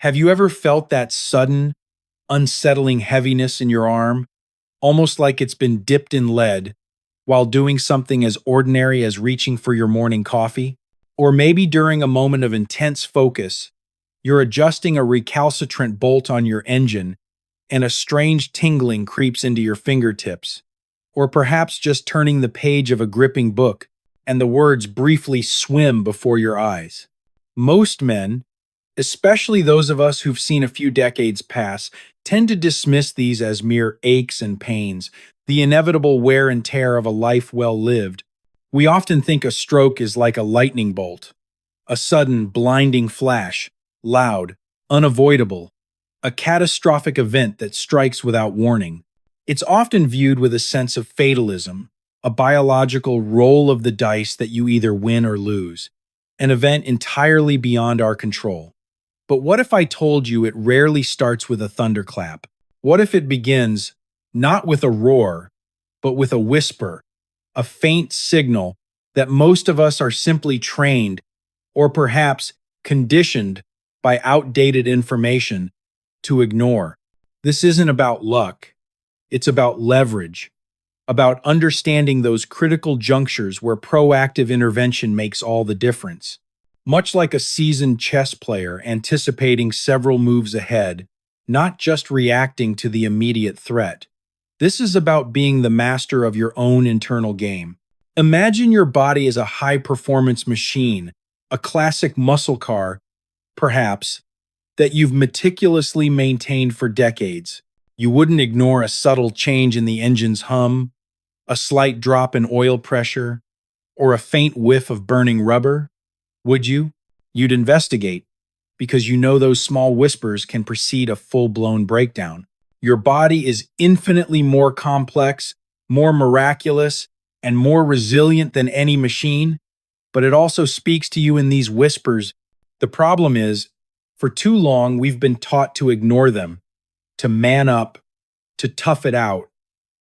Have you ever felt that sudden, unsettling heaviness in your arm, almost like it's been dipped in lead, while doing something as ordinary as reaching for your morning coffee? Or maybe during a moment of intense focus, you're adjusting a recalcitrant bolt on your engine and a strange tingling creeps into your fingertips. Or perhaps just turning the page of a gripping book and the words briefly swim before your eyes. Most men, especially those of us who've seen a few decades pass, tend to dismiss these as mere aches and pains, the inevitable wear and tear of a life well lived. We often think a stroke is like a lightning bolt, a sudden, blinding flash, loud, unavoidable, a catastrophic event that strikes without warning. It's often viewed with a sense of fatalism, a biological roll of the dice that you either win or lose, an event entirely beyond our control. But what if I told you it rarely starts with a thunderclap? What if it begins not with a roar, but with a whisper, a faint signal that most of us are simply trained or perhaps conditioned by outdated information to ignore? This isn't about luck. It's about leverage, about understanding those critical junctures where proactive intervention makes all the difference. Much like a seasoned chess player anticipating several moves ahead, not just reacting to the immediate threat. This is about being the master of your own internal game. Imagine your body as a high-performance machine, a classic muscle car, perhaps, that you've meticulously maintained for decades. You wouldn't ignore a subtle change in the engine's hum, a slight drop in oil pressure, or a faint whiff of burning rubber, would you? You'd investigate, because you know those small whispers can precede a full-blown breakdown. Your body is infinitely more complex, more miraculous, and more resilient than any machine, but it also speaks to you in these whispers. The problem is, for too long we've been taught to ignore them, to man up, to tough it out.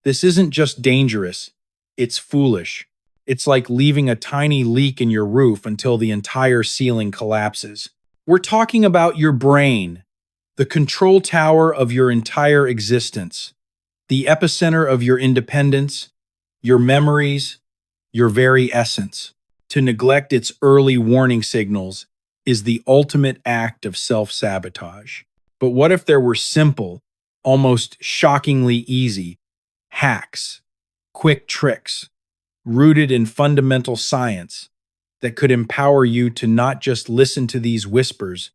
This isn't just dangerous, it's foolish. It's like leaving a tiny leak in your roof until the entire ceiling collapses. We're talking about your brain, the control tower of your entire existence, the epicenter of your independence, your memories, your very essence. To neglect its early warning signals is the ultimate act of self-sabotage. But what if there were simple, almost shockingly easy hacks, quick tricks, rooted in fundamental science that could empower you to not just listen to these whispers,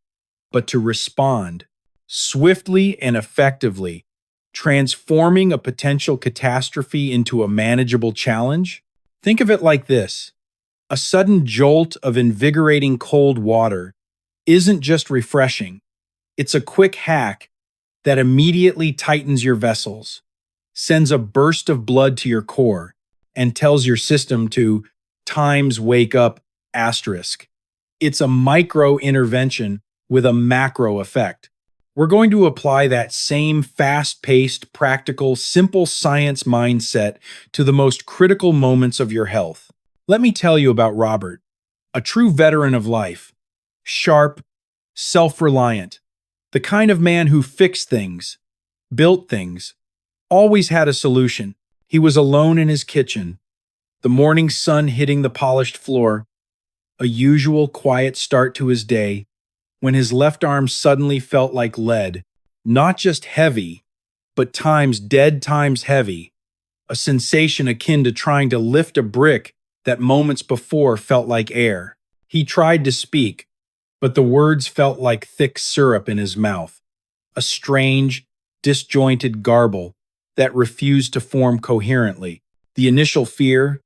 but to respond swiftly and effectively, transforming a potential catastrophe into a manageable challenge? Think of it like this. A sudden jolt of invigorating cold water isn't just refreshing. It's a quick hack that immediately tightens your vessels, sends a burst of blood to your core, and tells your system to times wake up asterisk. It's a micro intervention with a macro effect. We're going to apply that same fast-paced, practical, simple science mindset to the most critical moments of your health. Let me tell you about Robert, a true veteran of life, sharp, self-reliant, the kind of man who fixed things, built things, always had a solution. He was alone in his kitchen, the morning sun hitting the polished floor, a usual quiet start to his day, when his left arm suddenly felt like lead, not just heavy, but times dead times heavy, a sensation akin to trying to lift a brick that moments before felt like air. He tried to speak, but the words felt like thick syrup in his mouth, a strange, disjointed garble that refused to form coherently. The initial fear,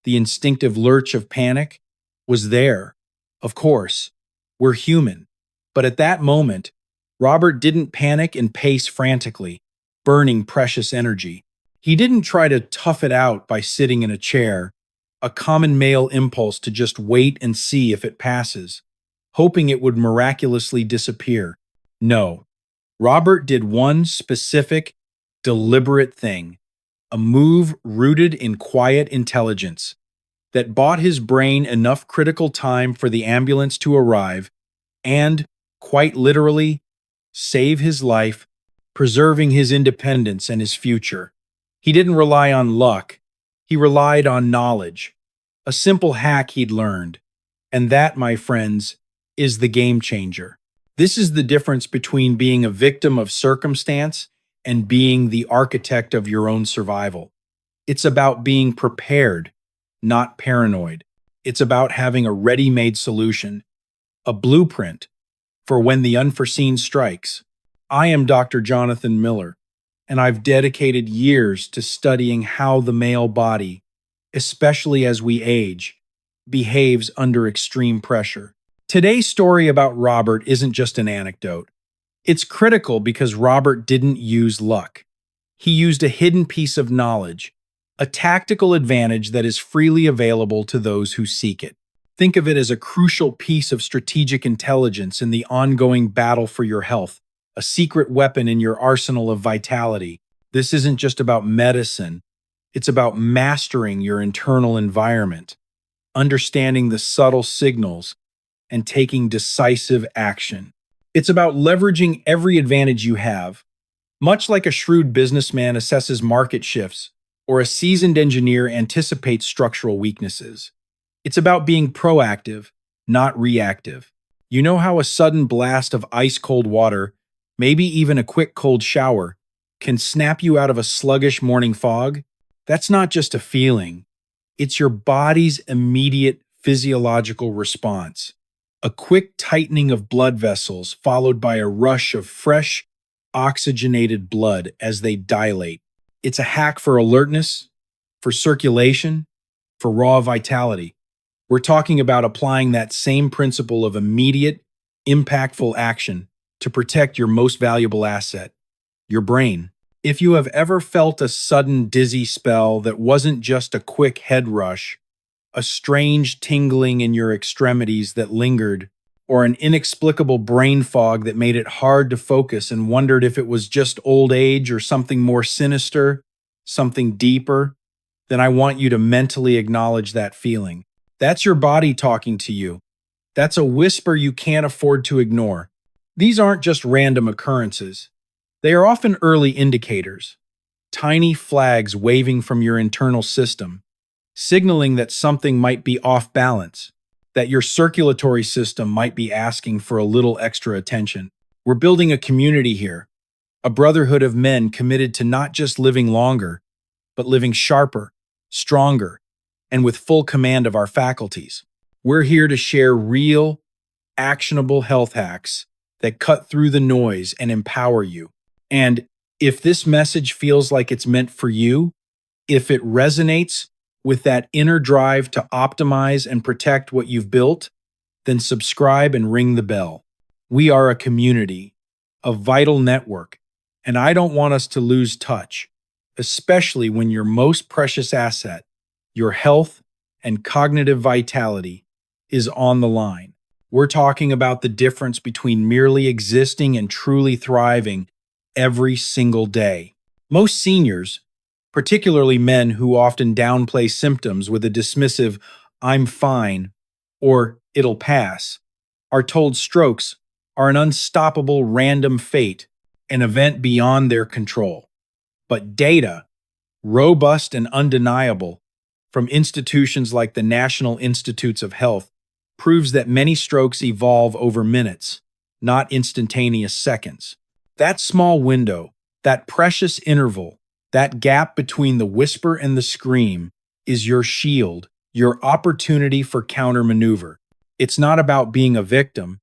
the instinctive lurch of panic, was there. Of course, we're human. But at that moment, Robert didn't panic and pace frantically, burning precious energy. He didn't try to tough it out by sitting in a chair, a common male impulse to just wait and see if it passes, hoping it would miraculously disappear. No, Robert did one specific, deliberate thing, a move rooted in quiet intelligence that bought his brain enough critical time for the ambulance to arrive and, quite literally, save his life, preserving his independence and his future. He didn't rely on luck, he relied on knowledge, a simple hack he'd learned. And that, my friends, is the game changer. This is the difference between being a victim of circumstance and being the architect of your own survival. It's about being prepared, not paranoid. It's about having a ready-made solution, a blueprint for when the unforeseen strikes. I am Dr. Jonathan Miller, and I've dedicated years to studying how the male body, especially as we age, behaves under extreme pressure. Today's story about Robert isn't just an anecdote. It's critical because Robert didn't use luck. He used a hidden piece of knowledge, a tactical advantage that is freely available to those who seek it. Think of it as a crucial piece of strategic intelligence in the ongoing battle for your health, a secret weapon in your arsenal of vitality. This isn't just about medicine, it's about mastering your internal environment, understanding the subtle signals, and taking decisive action. It's about leveraging every advantage you have. Much like a shrewd businessman assesses market shifts, or a seasoned engineer anticipates structural weaknesses. It's about being proactive, not reactive. You know how a sudden blast of ice-cold water, maybe even a quick cold shower, can snap you out of a sluggish morning fog? That's not just a feeling. It's your body's immediate physiological response. A quick tightening of blood vessels followed by a rush of fresh, oxygenated blood as they dilate. It's a hack for alertness, for circulation, for raw vitality. We're talking about applying that same principle of immediate, impactful action to protect your most valuable asset, your brain. If you have ever felt a sudden dizzy spell that wasn't just a quick head rush, a strange tingling in your extremities that lingered, or an inexplicable brain fog that made it hard to focus and wondered if it was just old age or something more sinister, something deeper, then I want you to mentally acknowledge that feeling. That's your body talking to you. That's a whisper you can't afford to ignore. These aren't just random occurrences. They are often early indicators, tiny flags waving from your internal system, signaling that something might be off balance, that your circulatory system might be asking for a little extra attention. We're building a community here, a brotherhood of men committed to not just living longer, but living sharper, stronger, and with full command of our faculties. We're here to share real, actionable health hacks that cut through the noise and empower you. And if this message feels like it's meant for you, if it resonates with that inner drive to optimize and protect what you've built, then subscribe and ring the bell. We are a community, a vital network, and I don't want us to lose touch, especially when your most precious asset, your health and cognitive vitality, is on the line. We're talking about the difference between merely existing and truly thriving every single day. Most seniors, particularly men who often downplay symptoms with a dismissive, "I'm fine," or "it'll pass," are told strokes are an unstoppable random fate, an event beyond their control. But data, robust and undeniable, from institutions like the National Institutes of Health, proves that many strokes evolve over minutes, not instantaneous seconds. That small window, that precious interval, that gap between the whisper and the scream is your shield, your opportunity for countermaneuver. It's not about being a victim,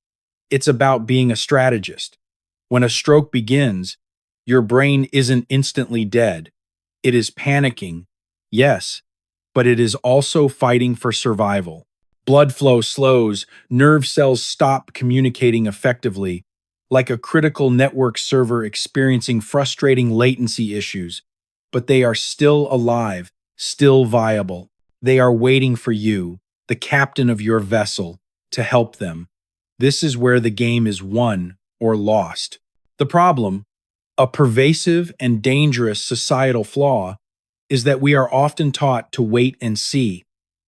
it's about being a strategist. When a stroke begins, your brain isn't instantly dead. It is panicking, yes, but it is also fighting for survival. Blood flow slows, nerve cells stop communicating effectively, like a critical network server experiencing frustrating latency issues. But they are still alive, still viable. They are waiting for you, the captain of your vessel, to help them. This is where the game is won or lost. The problem, a pervasive and dangerous societal flaw, is that we are often taught to wait and see,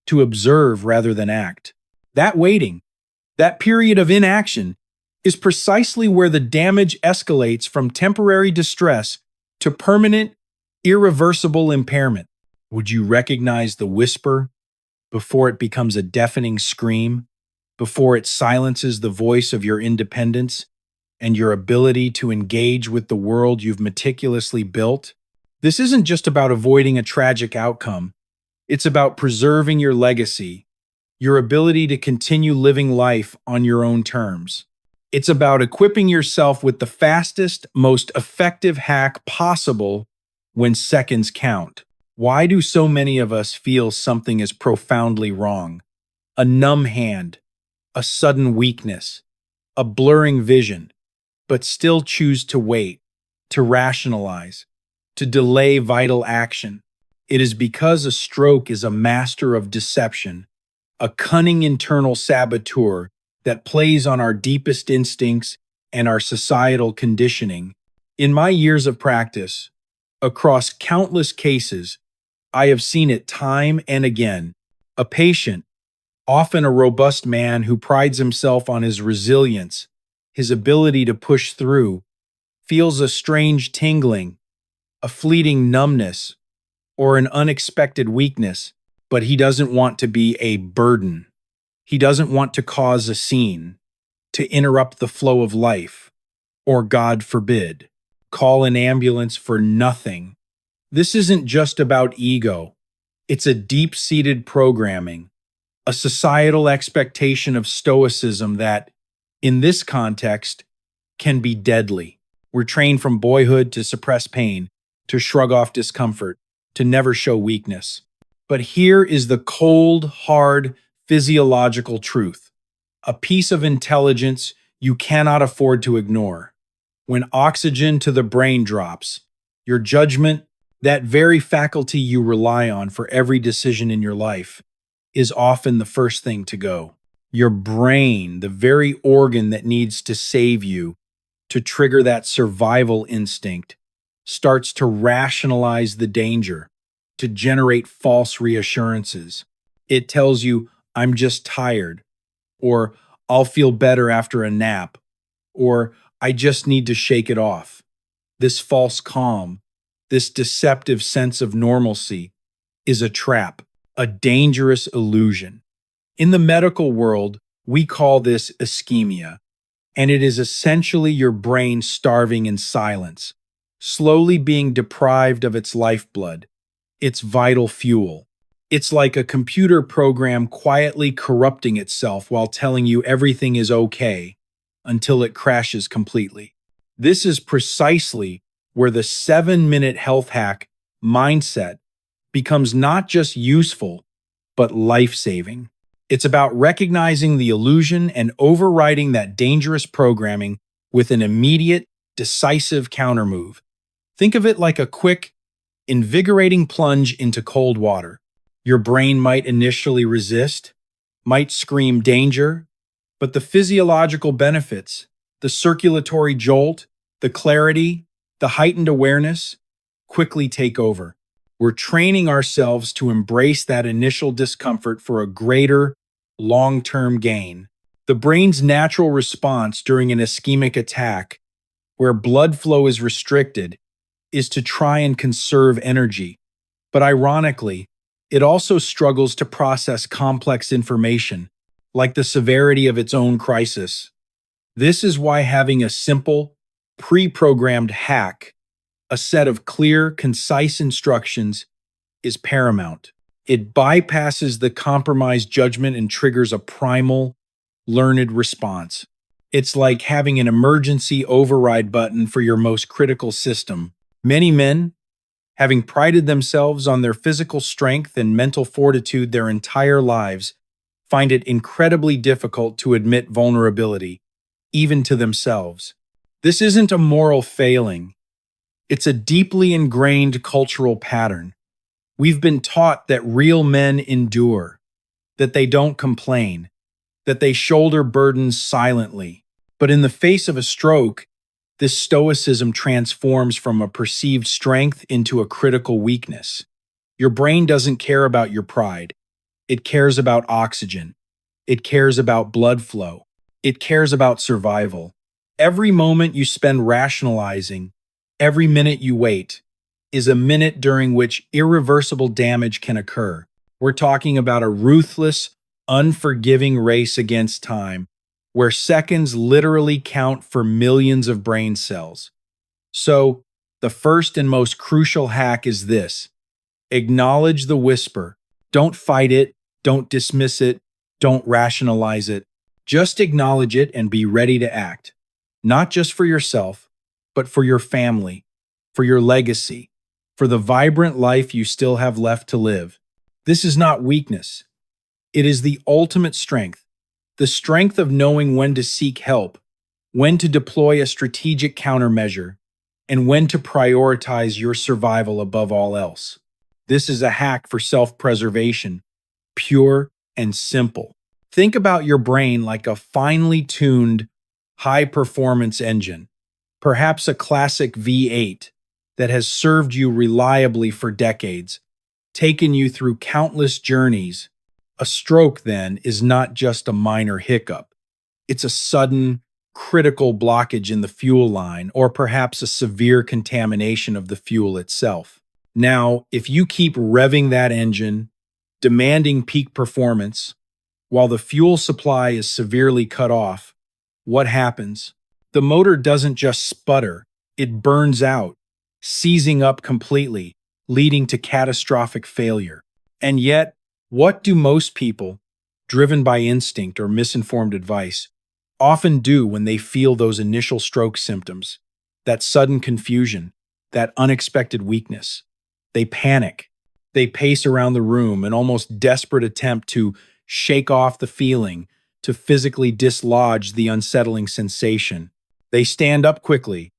to observe rather than act. That waiting, that period of inaction, is precisely where the damage escalates from temporary distress to permanent, irreversible impairment. Would you recognize the whisper before it becomes a deafening scream, before it silences the voice of your independence and your ability to engage with the world you've meticulously built? This isn't just about avoiding a tragic outcome. It's about preserving your legacy, your ability to continue living life on your own terms. It's about equipping yourself with the fastest, most effective hack possible when seconds count. Why do so many of us feel something is profoundly wrong? A numb hand, a sudden weakness, a blurring vision, but still choose to wait, to rationalize, to delay vital action? It is because a stroke is a master of deception, a cunning internal saboteur that plays on our deepest instincts and our societal conditioning. In my years of practice, across countless cases, I have seen it time and again. A patient, often a robust man who prides himself on his resilience, his ability to push through, feels a strange tingling, a fleeting numbness, or an unexpected weakness, but he doesn't want to be a burden. He doesn't want to cause a scene, to interrupt the flow of life, or God forbid, call an ambulance for nothing. This isn't just about ego. It's a deep-seated programming, a societal expectation of stoicism that, in this context, can be deadly. We're trained from boyhood to suppress pain, to shrug off discomfort, to never show weakness. But here is the cold, hard, physiological truth, a piece of intelligence you cannot afford to ignore. When oxygen to the brain drops, your judgment, that very faculty you rely on for every decision in your life, is often the first thing to go. Your brain, the very organ that needs to save you, to trigger that survival instinct, starts to rationalize the danger, to generate false reassurances. It tells you, I'm just tired, or I'll feel better after a nap, or I just need to shake it off. This false calm, this deceptive sense of normalcy, is a trap, a dangerous illusion. In the medical world, we call this ischemia, and it is essentially your brain starving in silence, slowly being deprived of its lifeblood, its vital fuel. It's like a computer program quietly corrupting itself while telling you everything is okay until it crashes completely. This is precisely where the 7-minute health hack mindset becomes not just useful, but life-saving. It's about recognizing the illusion and overriding that dangerous programming with an immediate, decisive countermove. Think of it like a quick, invigorating plunge into cold water. Your brain might initially resist, might scream danger, but the physiological benefits, the circulatory jolt, the clarity, the heightened awareness, quickly take over. We're training ourselves to embrace that initial discomfort for a greater, long-term gain. The brain's natural response during an ischemic attack, where blood flow is restricted, is to try and conserve energy. But ironically, it also struggles to process complex information, like the severity of its own crisis. This is why having a simple, pre-programmed hack, a set of clear, concise instructions, is paramount. It bypasses the compromised judgment and triggers a primal, learned response. It's like having an emergency override button for your most critical system. Many men, having prided themselves on their physical strength and mental fortitude their entire lives, find it incredibly difficult to admit vulnerability, even to themselves. This isn't a moral failing. It's a deeply ingrained cultural pattern. We've been taught that real men endure, that they don't complain, that they shoulder burdens silently. But in the face of a stroke, this stoicism transforms from a perceived strength into a critical weakness. Your brain doesn't care about your pride. It cares about oxygen. It cares about blood flow. It cares about survival. Every moment you spend rationalizing, every minute you wait, is a minute during which irreversible damage can occur. We're talking about a ruthless, unforgiving race against time, where seconds literally count for millions of brain cells. So, the first and most crucial hack is this: acknowledge the whisper. Don't fight it, don't dismiss it, don't rationalize it. Just acknowledge it and be ready to act. Not just for yourself, but for your family, for your legacy, for the vibrant life you still have left to live. This is not weakness. It is the ultimate strength. The strength of knowing when to seek help, when to deploy a strategic countermeasure, and when to prioritize your survival above all else. This is a hack for self-preservation, pure and simple. Think about your brain like a finely tuned, high-performance engine, perhaps a classic V8 that has served you reliably for decades, taken you through countless journeys. A stroke, then, is not just a minor hiccup. It's a sudden, critical blockage in the fuel line, or perhaps a severe contamination of the fuel itself. Now, if you keep revving that engine, demanding peak performance, while the fuel supply is severely cut off, what happens? The motor doesn't just sputter, it burns out, seizing up completely, leading to catastrophic failure. And yet, what do most people, driven by instinct or misinformed advice, often do when they feel those initial stroke symptoms, that sudden confusion, that unexpected weakness? They panic. They pace around the room, an almost desperate attempt to shake off the feeling, to physically dislodge the unsettling sensation. They stand up quickly,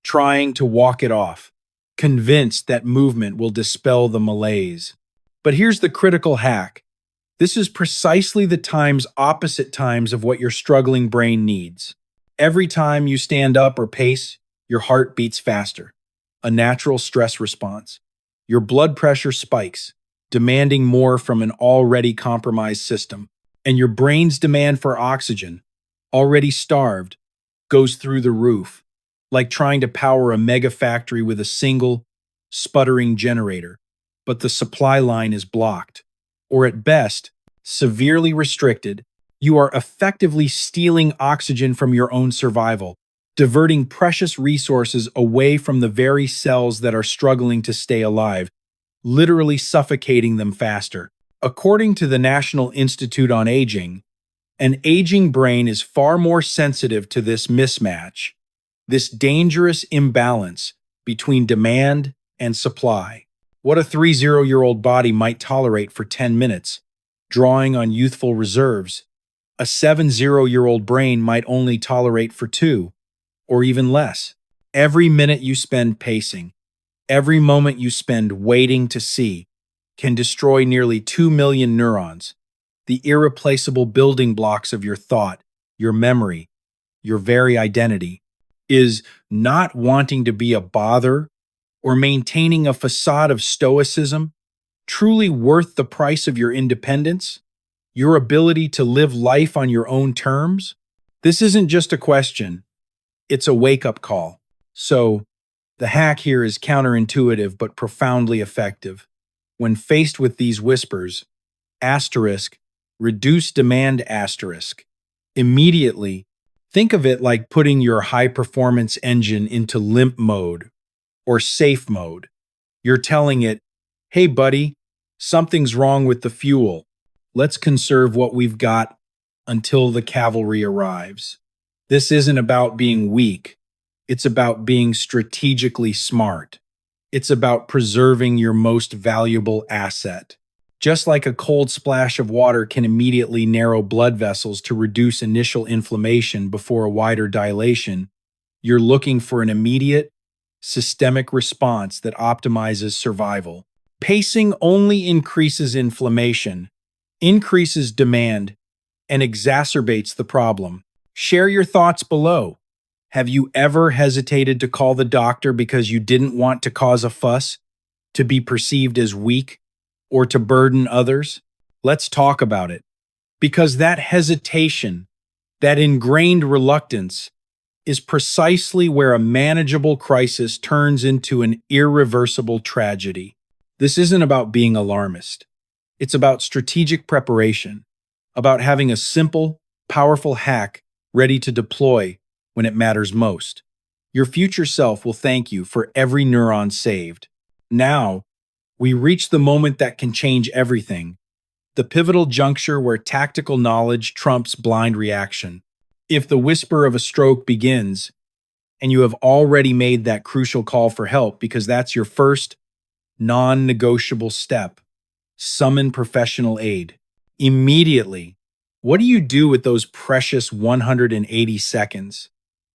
trying to walk it off, convinced that movement will dispel the malaise. But here's the critical hack. This is precisely the times opposite times of what your struggling brain needs. Every time you stand up or pace, your heart beats faster, a natural stress response. Your blood pressure spikes, demanding more from an already compromised system, and your brain's demand for oxygen, already starved, goes through the roof, like trying to power a mega factory with a single, sputtering generator. But the supply line is blocked, or at best, severely restricted. You are effectively stealing oxygen from your own survival, diverting precious resources away from the very cells that are struggling to stay alive, literally suffocating them faster. According to the National Institute on Aging, an aging brain is far more sensitive to this mismatch, this dangerous imbalance between demand and supply. What a 30-year-old body might tolerate for 10 minutes, drawing on youthful reserves, a 70-year-old brain might only tolerate for 2, or even less. Every minute you spend pacing, every moment you spend waiting to see, can destroy nearly 2 million neurons, the irreplaceable building blocks of your thought, your memory, your very identity. Is not wanting to be a bother or maintaining a facade of stoicism truly worth the price of your independence, your ability to live life on your own terms? This isn't just a question, it's a wake-up call. So, the hack here is counterintuitive but profoundly effective. When faced with these whispers, asterisk, reduce demand asterisk, immediately think of it like putting your high-performance engine into limp mode or safe mode. You're telling it, hey buddy, something's wrong with the fuel. Let's conserve what we've got until the cavalry arrives. This isn't about being weak. It's about being strategically smart. It's about preserving your most valuable asset. Just like a cold splash of water can immediately narrow blood vessels to reduce initial inflammation before a wider dilation, you're looking for an immediate, systemic response that optimizes survival. Pacing only increases inflammation, increases demand, and exacerbates the problem. Share your thoughts below. Have you ever hesitated to call the doctor because you didn't want to cause a fuss, to be perceived as weak, or to burden others? Let's talk about it. Because that hesitation, that ingrained reluctance, is precisely where a manageable crisis turns into an irreversible tragedy. This isn't about being alarmist. It's about strategic preparation, about having a simple, powerful hack ready to deploy when it matters most. Your future self will thank you for every neuron saved. Now, we reach the moment that can change everything, the pivotal juncture where tactical knowledge trumps blind reaction. If the whisper of a stroke begins, and you have already made that crucial call for help because that's your first non negotiable step, summon professional aid. Immediately. What do you do with those precious 180 seconds,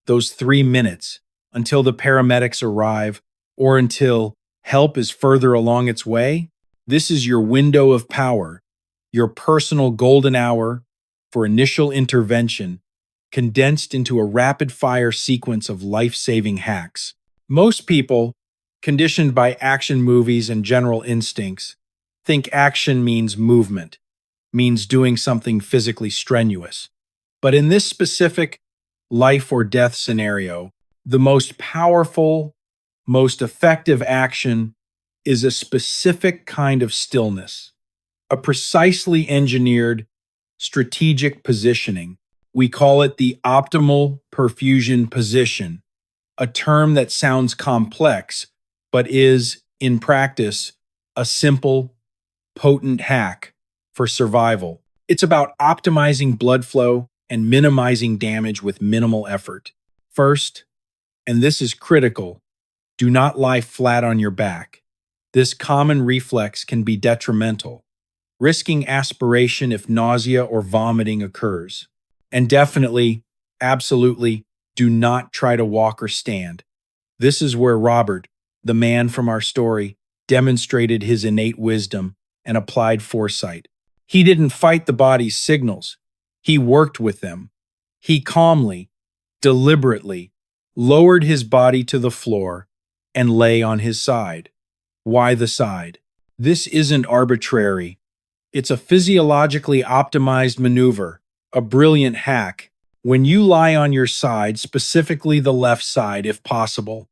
those 3 minutes, until the paramedics arrive or until help is further along its way? This is your window of power, your personal golden hour for initial intervention, condensed into a rapid fire sequence of life saving hacks. Most people, conditioned by action movies and general instincts, think action means movement, means doing something physically strenuous. But in this specific life or death scenario, the most powerful, most effective action is a specific kind of stillness, a precisely engineered strategic positioning. We call it the optimal perfusion position, a term that sounds complex, but is, in practice, a simple, potent hack for survival. It's about optimizing blood flow and minimizing damage with minimal effort. First, and this is critical, do not lie flat on your back. This common reflex can be detrimental, risking aspiration if nausea or vomiting occurs. And definitely, absolutely, do not try to walk or stand. This is where Robert, the man from our story, demonstrated his innate wisdom and applied foresight. He didn't fight the body's signals. He worked with them. He calmly, deliberately, lowered his body to the floor and lay on his side. Why the side? This isn't arbitrary. It's a physiologically optimized maneuver, a brilliant hack. When you lie on your side, specifically the left side if possible,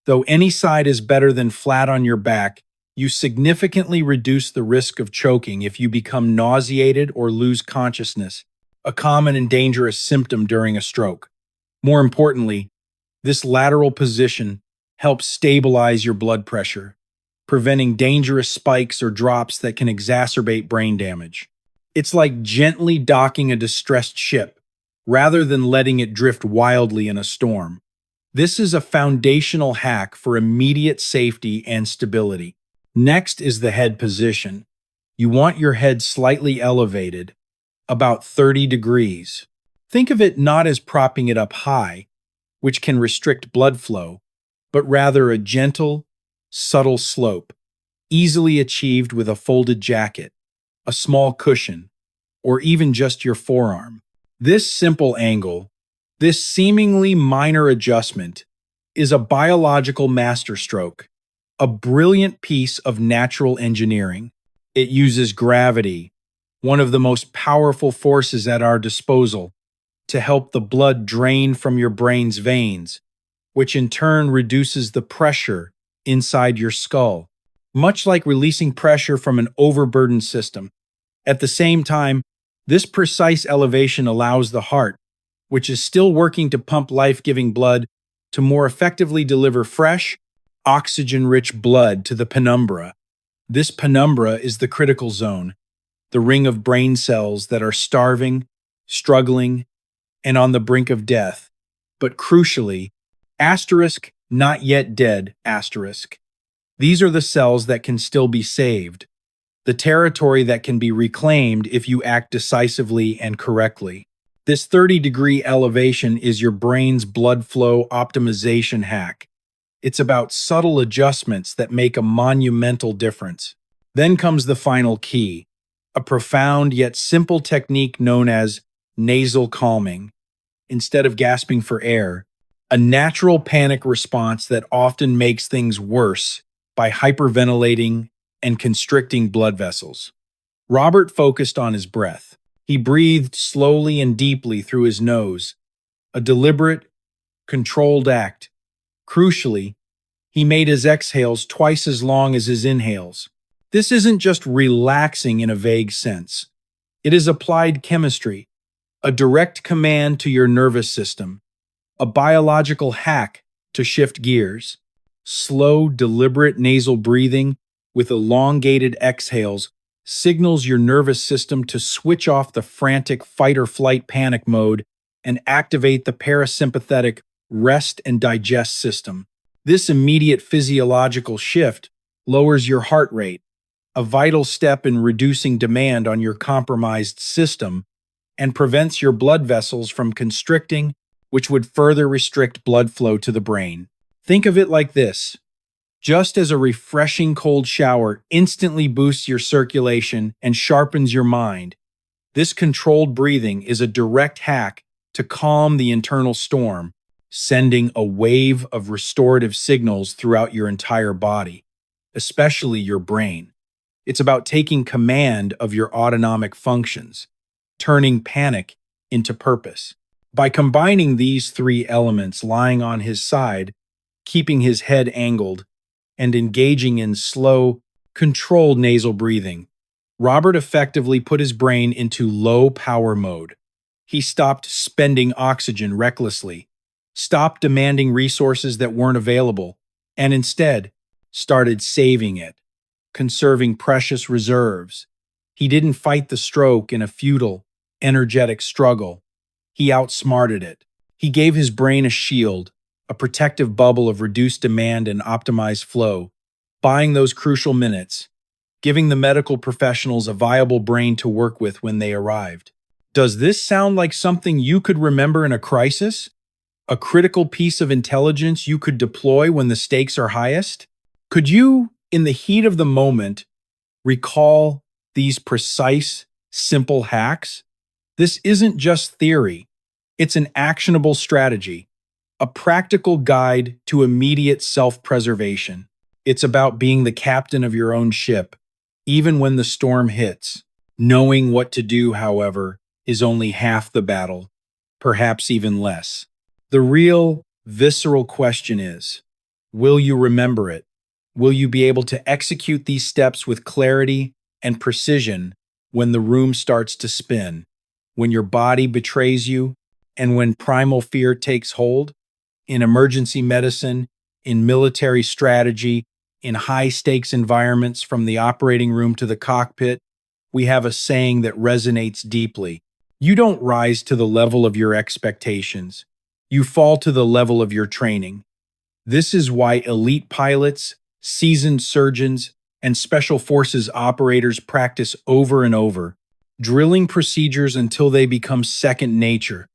though any side is better than flat on your back, you significantly reduce the risk of choking if you become nauseated or lose consciousness, a common and dangerous symptom during a stroke. More importantly, this lateral position helps stabilize your blood pressure, preventing dangerous spikes or drops that can exacerbate brain damage. It's like gently docking a distressed ship, rather than letting it drift wildly in a storm. This is a foundational hack for immediate safety and stability. Next is the head position. You want your head slightly elevated, about 30 degrees. Think of it not as propping it up high, which can restrict blood flow, but rather a gentle, subtle slope, easily achieved with a folded jacket, a small cushion, or even just your forearm. This simple angle, this seemingly minor adjustment, is a biological masterstroke, a brilliant piece of natural engineering. It uses gravity, one of the most powerful forces at our disposal, to help the blood drain from your brain's veins, which in turn reduces the pressure inside your skull, much like releasing pressure from an overburdened system. At the same time, this precise elevation allows the heart, which is still working to pump life-giving blood, to more effectively deliver fresh, oxygen-rich blood to the penumbra. This penumbra is the critical zone, the ring of brain cells that are starving, struggling, and on the brink of death. But crucially, asterisk, not yet dead, asterisk. These are the cells that can still be saved, the territory that can be reclaimed if you act decisively and correctly. This 30-degree elevation is your brain's blood flow optimization hack. It's about subtle adjustments that make a monumental difference. Then comes the final key, a profound yet simple technique known as nasal calming. Instead of gasping for air, a natural panic response that often makes things worse by hyperventilating and constricting blood vessels. Robert focused on his breath. He breathed slowly and deeply through his nose, a deliberate, controlled act. Crucially, he made his exhales twice as long as his inhales. This isn't just relaxing in a vague sense. It is applied chemistry, a direct command to your nervous system, a biological hack to shift gears. Slow, deliberate nasal breathing with elongated exhales signals your nervous system to switch off the frantic fight or flight panic mode and activate the parasympathetic rest and digest system. This immediate physiological shift lowers your heart rate, a vital step in reducing demand on your compromised system, and prevents your blood vessels from constricting, which would further restrict blood flow to the brain. Think of it like this. Just as a refreshing cold shower instantly boosts your circulation and sharpens your mind, this controlled breathing is a direct hack to calm the internal storm, sending a wave of restorative signals throughout your entire body, especially your brain. It's about taking command of your autonomic functions, turning panic into purpose. By combining these three elements, lying on his side, keeping his head angled, and engaging in slow, controlled nasal breathing, Robert effectively put his brain into low power mode. He stopped spending oxygen recklessly, stopped demanding resources that weren't available, and instead started saving it, conserving precious reserves. He didn't fight the stroke in a futile, energetic struggle. He outsmarted it. He gave his brain a shield, a protective bubble of reduced demand and optimized flow, buying those crucial minutes, giving the medical professionals a viable brain to work with when they arrived. Does this sound like something you could remember in a crisis? A critical piece of intelligence you could deploy when the stakes are highest? Could you, in the heat of the moment, recall these precise, simple hacks? This isn't just theory. It's an actionable strategy, a practical guide to immediate self-preservation. It's about being the captain of your own ship, even when the storm hits. Knowing what to do, however, is only half the battle, perhaps even less. The real, visceral question is, will you remember it? Will you be able to execute these steps with clarity and precision when the room starts to spin, when your body betrays you, and when primal fear takes hold? In emergency medicine, in military strategy, in high-stakes environments from the operating room to the cockpit, we have a saying that resonates deeply. You don't rise to the level of your expectations. You fall to the level of your training. This is why elite pilots, seasoned surgeons, and special forces operators practice over and over, drilling procedures until they become second nature,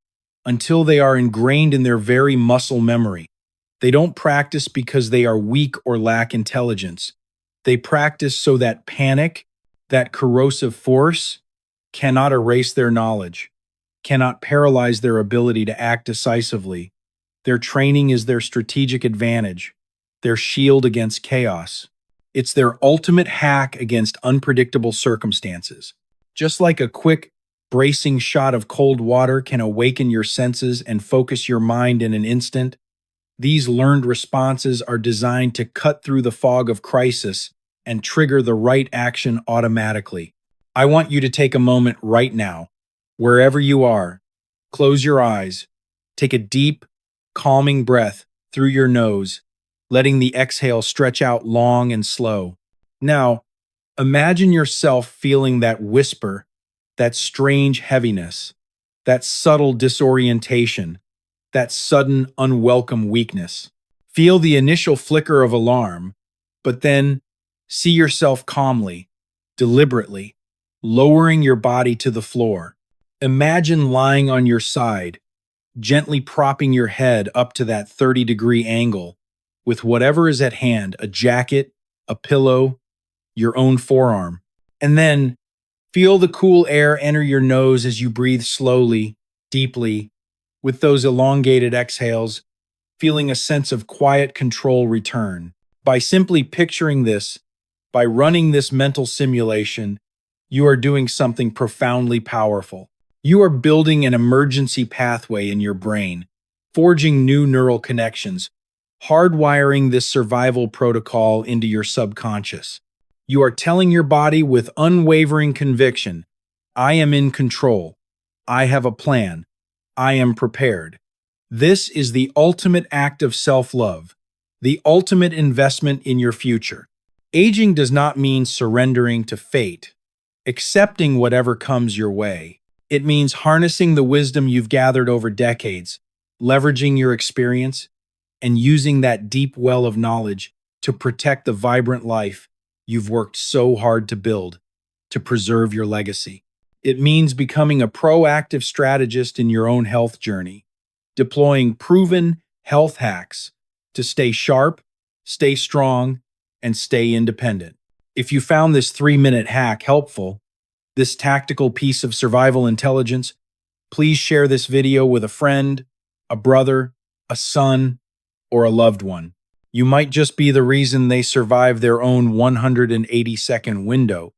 until they are ingrained in their very muscle memory. They don't practice because they are weak or lack intelligence. They practice so that panic, that corrosive force, cannot erase their knowledge, cannot paralyze their ability to act decisively. Their training is their strategic advantage, their shield against chaos. It's their ultimate hack against unpredictable circumstances. Just like a quick, bracing shot of cold water can awaken your senses and focus your mind in an instant, these learned responses are designed to cut through the fog of crisis and trigger the right action automatically. I want you to take a moment right now, wherever you are, close your eyes, take a deep, calming breath through your nose, letting the exhale stretch out long and slow. Now, imagine yourself feeling that whisper, that strange heaviness, that subtle disorientation, that sudden unwelcome weakness. Feel the initial flicker of alarm, but then see yourself calmly, deliberately, lowering your body to the floor. Imagine lying on your side, gently propping your head up to that 30-degree angle, with whatever is at hand, a jacket, a pillow, your own forearm. And then feel the cool air enter your nose as you breathe slowly, deeply, with those elongated exhales, feeling a sense of quiet control return. By simply picturing this, by running this mental simulation, you are doing something profoundly powerful. You are building an emergency pathway in your brain, forging new neural connections, hardwiring this survival protocol into your subconscious. You are telling your body with unwavering conviction, I am in control. I have a plan. I am prepared. This is the ultimate act of self-love, the ultimate investment in your future. Aging does not mean surrendering to fate, accepting whatever comes your way. It means harnessing the wisdom you've gathered over decades, leveraging your experience, and using that deep well of knowledge to protect the vibrant life you've worked so hard to build, to preserve your legacy. It means becoming a proactive strategist in your own health journey, deploying proven health hacks to stay sharp, stay strong, and stay independent. If you found this 3-minute hack helpful, this tactical piece of survival intelligence, please share this video with a friend, a brother, a son, or a loved one. You might just be the reason they survive their own 180-second window,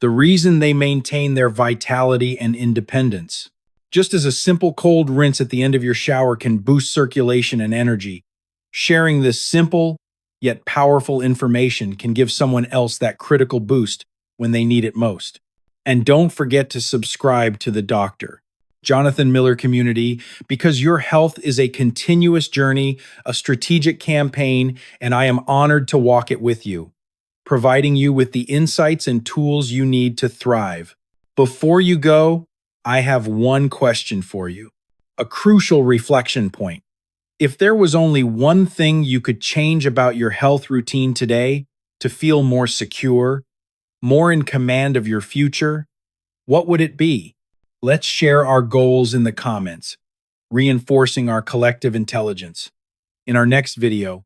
the reason they maintain their vitality and independence. Just as a simple cold rinse at the end of your shower can boost circulation and energy, sharing this simple yet powerful information can give someone else that critical boost when they need it most. And don't forget to subscribe to the Dr. Jonathan Miller community, because your health is a continuous journey, a strategic campaign, and I am honored to walk it with you, providing you with the insights and tools you need to thrive. Before you go, I have one question for you, a crucial reflection point. If there was only one thing you could change about your health routine today to feel more secure, more in command of your future, what would it be? Let's share our goals in the comments, reinforcing our collective intelligence. In our next video,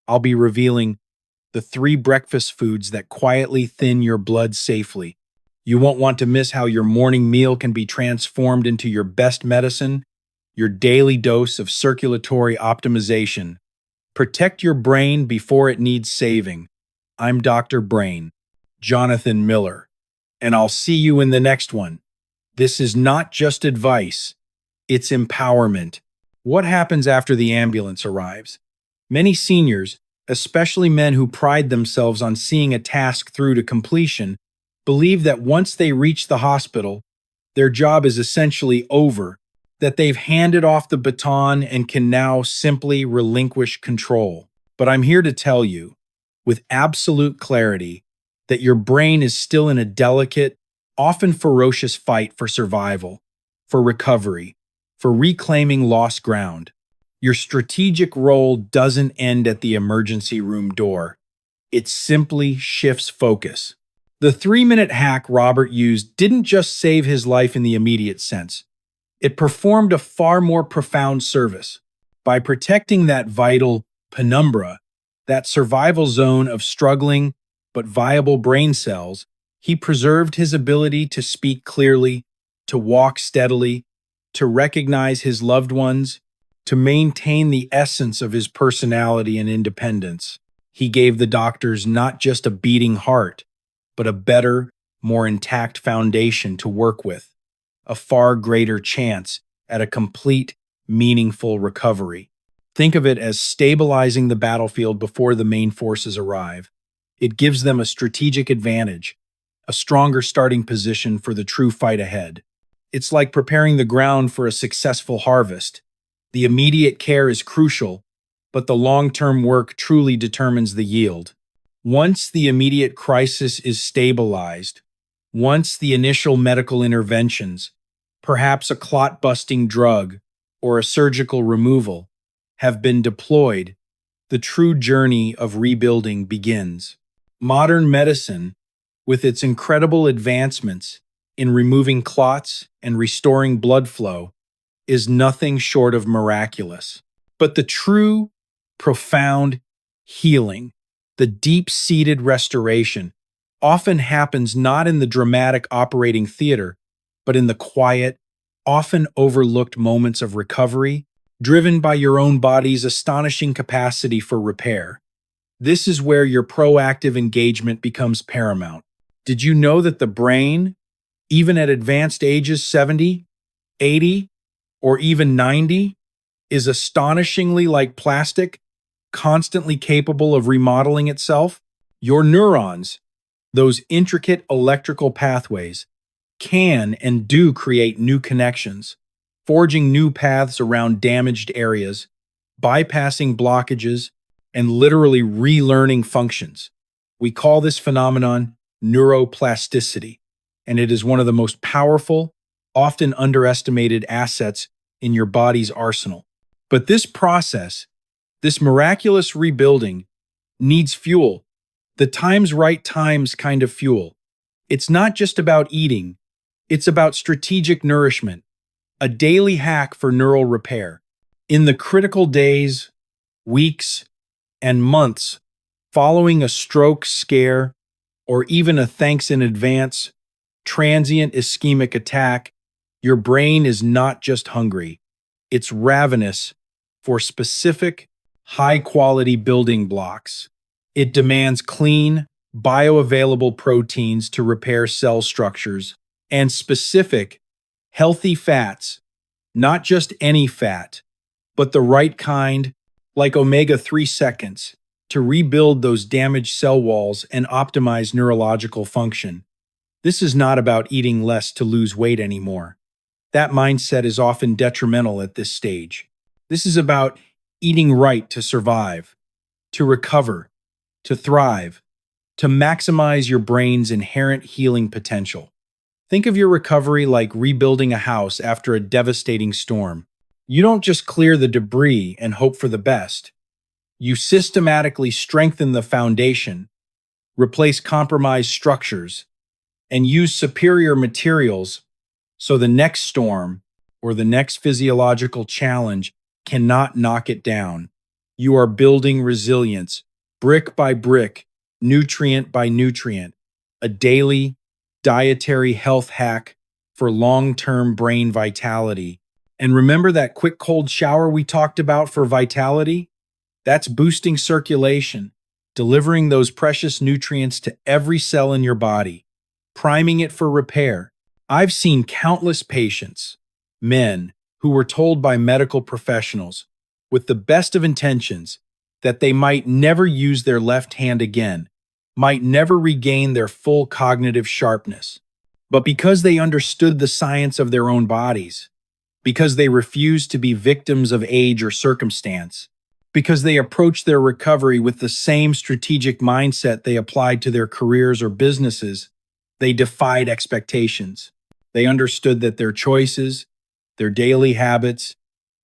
I'll be revealing the 3 breakfast foods that quietly thin your blood safely. You won't want to miss how your morning meal can be transformed into your best medicine, your daily dose of circulatory optimization. Protect your brain before it needs saving. I'm Dr. Brain, Jonathan Miller, and I'll see you in the next one. This is not just advice, it's empowerment. What happens after the ambulance arrives? Many seniors, especially men who pride themselves on seeing a task through to completion, believe that once they reach the hospital, their job is essentially over, that they've handed off the baton and can now simply relinquish control. But I'm here to tell you, with absolute clarity, that your brain is still in a delicate, often ferocious fight for survival, for recovery, for reclaiming lost ground. Your strategic role doesn't end at the emergency room door. It simply shifts focus. The 3-minute hack Robert used didn't just save his life in the immediate sense. It performed a far more profound service. By protecting that vital penumbra, that survival zone of struggling but viable brain cells, he preserved his ability to speak clearly, to walk steadily, to recognize his loved ones, to maintain the essence of his personality and independence. He gave the doctors not just a beating heart, but a better, more intact foundation to work with, a far greater chance at a complete, meaningful recovery. Think of it as stabilizing the battlefield before the main forces arrive. It gives them a strategic advantage, a stronger starting position for the true fight ahead. It's like preparing the ground for a successful harvest. The immediate care is crucial, but the long-term work truly determines the yield. Once the immediate crisis is stabilized, once the initial medical interventions, perhaps a clot-busting drug or a surgical removal, have been deployed, the true journey of rebuilding begins. Modern medicine, with its incredible advancements in removing clots and restoring blood flow, is nothing short of miraculous. But the true, profound healing, the deep-seated restoration, often happens not in the dramatic operating theater, but in the quiet, often overlooked moments of recovery, driven by your own body's astonishing capacity for repair. This is where your proactive engagement becomes paramount. Did you know that the brain, even at advanced ages 70, 80, or even 90, is astonishingly like plastic, constantly capable of remodeling itself. Your neurons, those intricate electrical pathways, can and do create new connections, forging new paths around damaged areas, bypassing blockages, and literally relearning functions. We call this phenomenon neuroplasticity, and it is one of the most powerful, often underestimated assets in your body's arsenal. But this process, this miraculous rebuilding, needs fuel, the times right times kind of fuel. It's not just about eating, it's about strategic nourishment, a daily hack for neural repair. In the critical days, weeks, and months following a stroke scare or even a thanks in advance, transient ischemic attack, your brain is not just hungry, it's ravenous for specific, high quality building blocks. It demands clean, bioavailable proteins to repair cell structures and specific, healthy fats, not just any fat, but the right kind, like omega-3 seconds, to rebuild those damaged cell walls and optimize neurological function. This is not about eating less to lose weight anymore. That mindset is often detrimental at this stage. This is about eating right to survive, to recover, to thrive, to maximize your brain's inherent healing potential. Think of your recovery like rebuilding a house after a devastating storm. You don't just clear the debris and hope for the best. You systematically strengthen the foundation, replace compromised structures, and use superior materials so the next storm or the next physiological challenge cannot knock it down. You are building resilience, brick by brick, nutrient by nutrient, a daily dietary health hack for long-term brain vitality. And remember that quick cold shower we talked about for vitality? That's boosting circulation, delivering those precious nutrients to every cell in your body, priming it for repair. I've seen countless patients, men, who were told by medical professionals, with the best of intentions, that they might never use their left hand again, might never regain their full cognitive sharpness. But because they understood the science of their own bodies, because they refused to be victims of age or circumstance, because they approached their recovery with the same strategic mindset they applied to their careers or businesses, they defied expectations. They understood that their choices, their daily habits,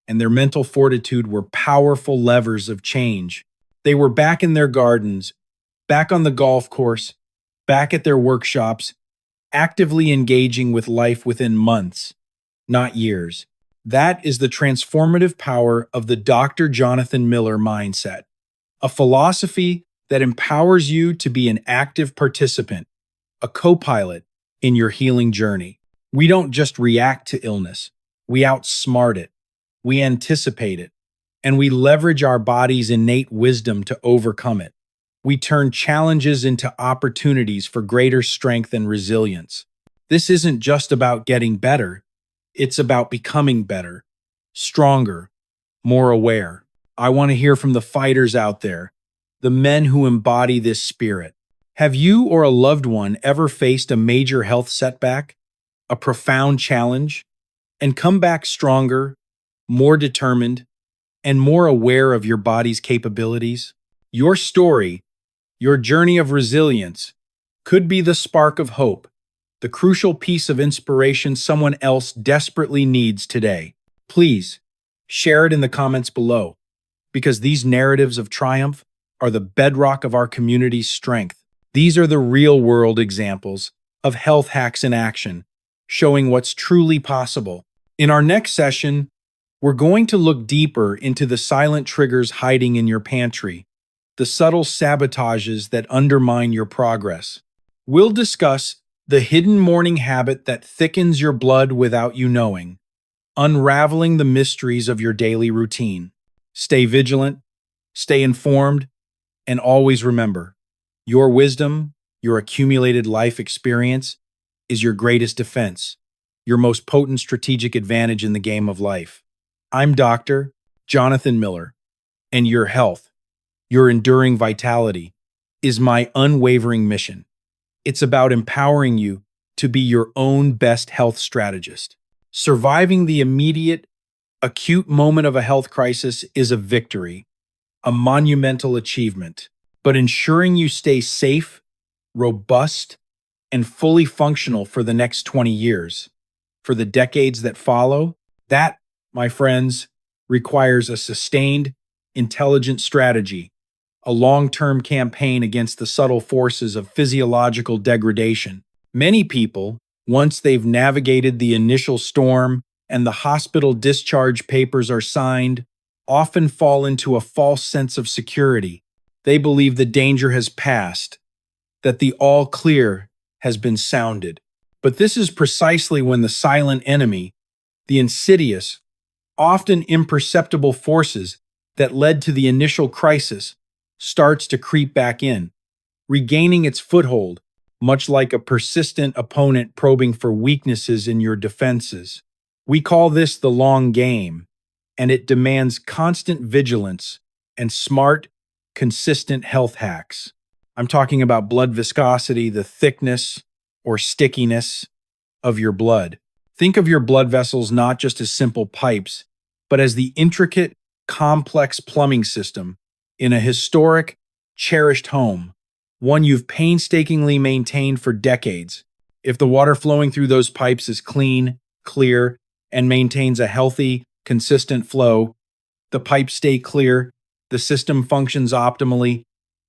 and their mental fortitude were powerful levers of change. They were back in their gardens, back on the golf course, back at their workshops, actively engaging with life within months, not years. That is the transformative power of the Dr. Jonathan Miller mindset, a philosophy that empowers you to be an active participant, a co-pilot in your healing journey. We don't just react to illness, we outsmart it, we anticipate it, and we leverage our body's innate wisdom to overcome it. We turn challenges into opportunities for greater strength and resilience. This isn't just about getting better, it's about becoming better, stronger, more aware. I want to hear from the fighters out there, the men who embody this spirit. Have you or a loved one ever faced a major health setback, a profound challenge, and come back stronger, more determined, and more aware of your body's capabilities? Your story, your journey of resilience, could be the spark of hope, the crucial piece of inspiration someone else desperately needs today. Please, share it in the comments below, because these narratives of triumph are the bedrock of our community's strength. These are the real-world examples of health hacks in action, showing what's truly possible. In our next session, we're going to look deeper into the silent triggers hiding in your pantry, the subtle sabotages that undermine your progress. We'll discuss the hidden morning habit that thickens your blood without you knowing, unraveling the mysteries of your daily routine. Stay vigilant, stay informed, and always remember, your wisdom, your accumulated life experience, is your greatest defense, your most potent strategic advantage in the game of life. I'm Doctor, Jonathan Miller, and your health, your enduring vitality, is my unwavering mission. It's about empowering you to be your own best health strategist. Surviving the immediate, acute moment of a health crisis is a victory, a monumental achievement. But ensuring you stay safe, robust, and fully functional for the next 20 years, for the decades that follow, that, my friends, requires a sustained, intelligent strategy, a long-term campaign against the subtle forces of physiological degradation. Many people, once they've navigated the initial storm and the hospital discharge papers are signed, often fall into a false sense of security. They believe the danger has passed, that the all clear has been sounded. But this is precisely when the silent enemy, the insidious, often imperceptible forces that led to the initial crisis, starts to creep back in, regaining its foothold, much like a persistent opponent probing for weaknesses in your defenses. We call this the long game, and it demands constant vigilance and smart, consistent health hacks. I'm talking about blood viscosity, the thickness or stickiness of your blood. Think of your blood vessels not just as simple pipes, but as the intricate, complex plumbing system in a historic, cherished home, one you've painstakingly maintained for decades. If the water flowing through those pipes is clean, clear, and maintains a healthy, consistent flow, the pipes stay clear, the system functions optimally,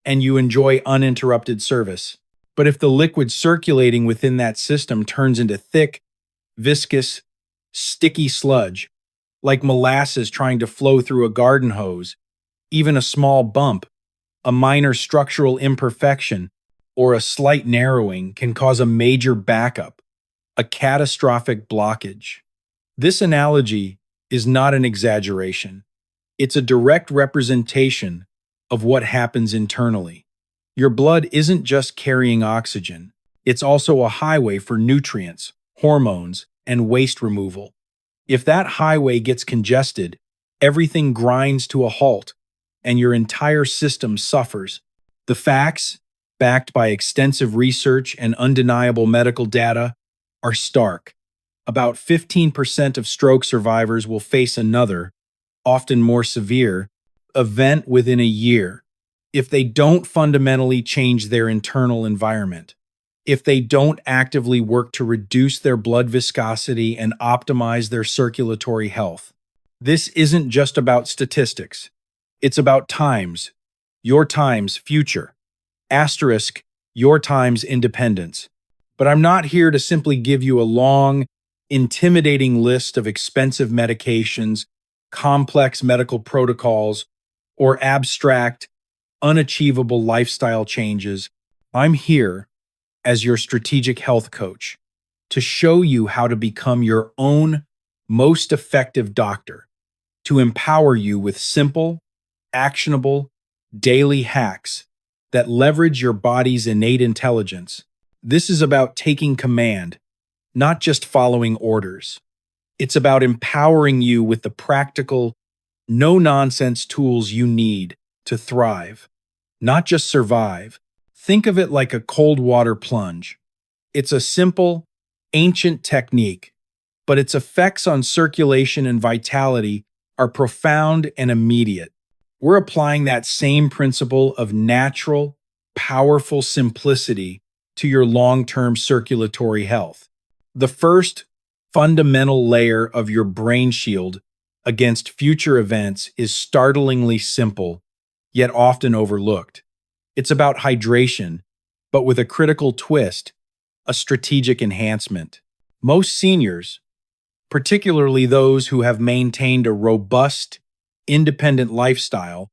and you enjoy uninterrupted service. But if the liquid circulating within that system turns into thick, viscous, sticky sludge, like molasses trying to flow through a garden hose, even a small bump, a minor structural imperfection, or a slight narrowing can cause a major backup, a catastrophic blockage. This analogy is not an exaggeration. It's a direct representation of what happens internally. Your blood isn't just carrying oxygen, it's also a highway for nutrients, hormones, and waste removal. If that highway gets congested, everything grinds to a halt, and your entire system suffers. The facts, backed by extensive research and undeniable medical data, are stark. About 15% of stroke survivors will face another, often more severe, event within a year if they don't fundamentally change their internal environment, if they don't actively work to reduce their blood viscosity and optimize their circulatory health. This isn't just about statistics. It's about times, your time's future, asterisk, your time's independence. But I'm not here to simply give you a long, intimidating list of expensive medications, complex medical protocols, or abstract, unachievable lifestyle changes. I'm here as your strategic health coach to show you how to become your own most effective doctor, to empower you with simple, actionable, daily hacks that leverage your body's innate intelligence. This is about taking command, not just following orders. It's about empowering you with the practical, no-nonsense tools you need to thrive, not just survive. Think of it like a cold water plunge. It's a simple, ancient technique, but its effects on circulation and vitality are profound and immediate. We're applying that same principle of natural, powerful simplicity to your long-term circulatory health. The first fundamental layer of your brain shield against future events is startlingly simple, yet often overlooked. It's about hydration, but with a critical twist, a strategic enhancement. Most seniors, particularly those who have maintained a robust, independent lifestyle,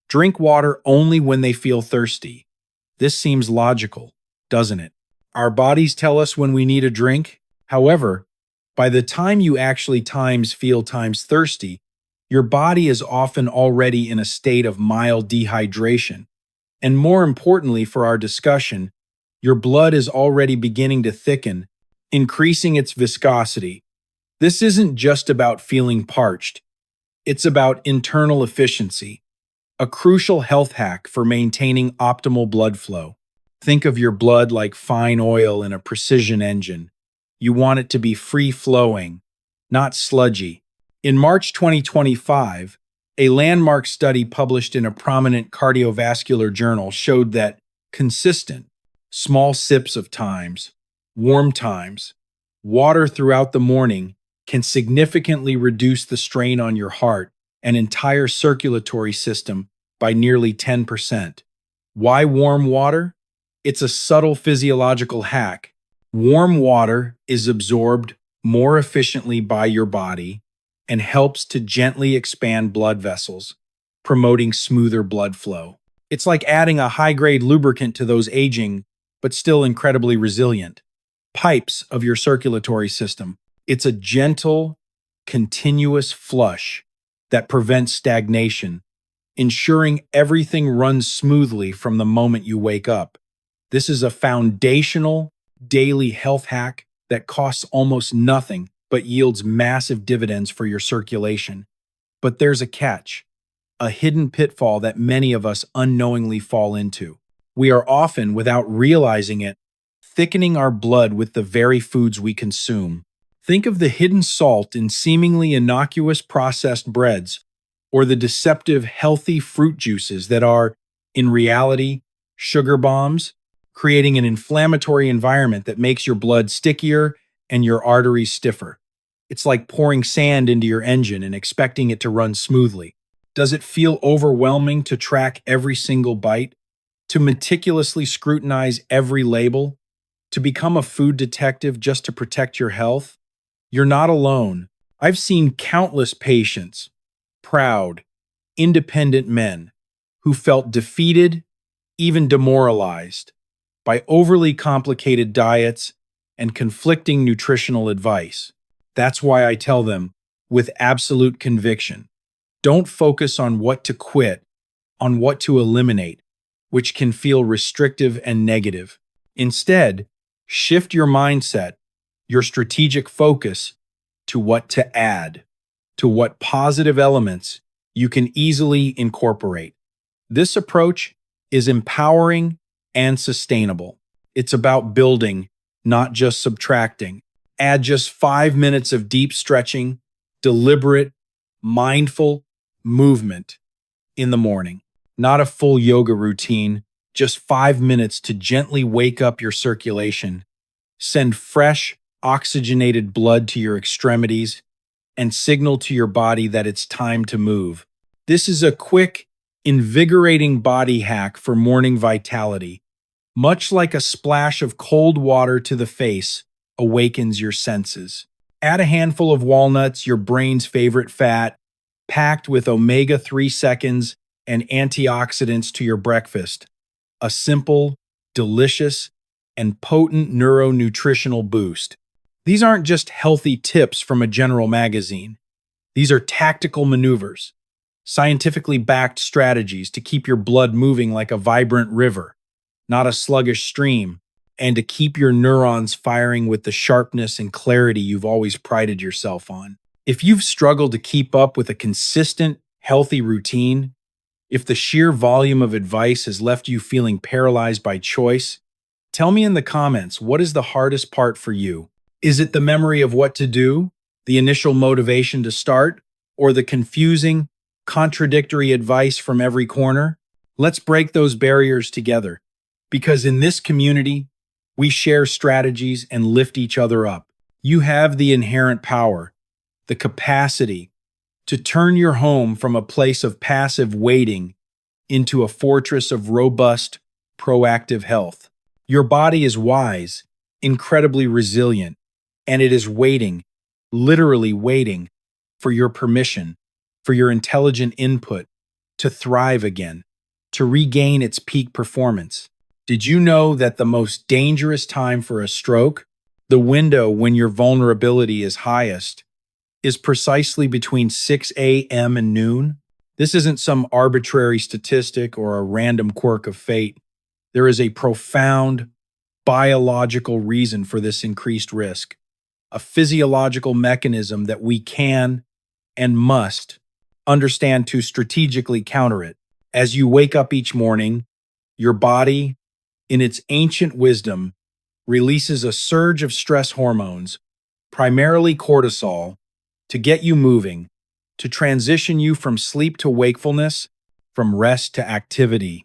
drink water only when they feel thirsty. This seems logical, doesn't it? Our bodies tell us when we need a drink. However, by the time you actually feel thirsty, your body is often already in a state of mild dehydration. And more importantly for our discussion, your blood is already beginning to thicken, increasing its viscosity. This isn't just about feeling parched. It's about internal efficiency, a crucial health hack for maintaining optimal blood flow. Think of your blood like fine oil in a precision engine. You want it to be free flowing, not sludgy. In March 2025, a landmark study published in a prominent cardiovascular journal showed that consistent, small sips of times, warm times, water throughout the morning can significantly reduce the strain on your heart and entire circulatory system by nearly 10%. Why warm water? It's a subtle physiological hack. Warm water is absorbed more efficiently by your body and helps to gently expand blood vessels, promoting smoother blood flow. It's like adding a high-grade lubricant to those aging, but still incredibly resilient pipes of your circulatory system. It's a gentle, continuous flush that prevents stagnation, ensuring everything runs smoothly from the moment you wake up. This is a foundational daily health hack that costs almost nothing but yields massive dividends for your circulation. But there's a catch, a hidden pitfall that many of us unknowingly fall into. We are often, without realizing it, thickening our blood with the very foods we consume. Think of the hidden salt in seemingly innocuous processed breads, or the deceptive healthy fruit juices that are, in reality, sugar bombs, creating an inflammatory environment that makes your blood stickier and your arteries stiffer. It's like pouring sand into your engine and expecting it to run smoothly. Does it feel overwhelming to track every single bite, to meticulously scrutinize every label, to become a food detective just to protect your health? You're not alone. I've seen countless patients, proud, independent men, who felt defeated, even demoralized, by overly complicated diets and conflicting nutritional advice. That's why I tell them, with absolute conviction, don't focus on what to quit, on what to eliminate, which can feel restrictive and negative. Instead, shift your mindset, your strategic focus, to what to add, to what positive elements you can easily incorporate. This approach is empowering and sustainable. It's about building, not just subtracting. Add just 5 minutes of deep stretching, deliberate, mindful movement in the morning. Not a full yoga routine, just 5 minutes to gently wake up your circulation, send fresh, oxygenated blood to your extremities, and signal to your body that it's time to move. This is a quick, invigorating body hack for morning vitality. Much like a splash of cold water to the face awakens your senses. Add a handful of walnuts, your brain's favorite fat, packed with omega-3 seconds and antioxidants to your breakfast. A simple, delicious, and potent neuronutritional boost. These aren't just healthy tips from a general magazine. These are tactical maneuvers, scientifically backed strategies to keep your blood moving like a vibrant river, not a sluggish stream, and to keep your neurons firing with the sharpness and clarity you've always prided yourself on. If you've struggled to keep up with a consistent, healthy routine, if the sheer volume of advice has left you feeling paralyzed by choice, tell me in the comments, what is the hardest part for you? Is it the memory of what to do, the initial motivation to start, or the confusing, contradictory advice from every corner? Let's break those barriers together, because in this community, we share strategies and lift each other up. You have the inherent power, the capacity to turn your home from a place of passive waiting into a fortress of robust, proactive health. Your body is wise, incredibly resilient, and it is waiting, literally waiting, for your permission, for your intelligent input to thrive again, to regain its peak performance. Did you know that the most dangerous time for a stroke, the window when your vulnerability is highest, is precisely between 6 a.m. and noon? This isn't some arbitrary statistic or a random quirk of fate. There is a profound biological reason for this increased risk, a physiological mechanism that we can and must understand to strategically counter it. As you wake up each morning, your body, in its ancient wisdom, releases a surge of stress hormones, primarily cortisol, to get you moving, to transition you from sleep to wakefulness, from rest to activity.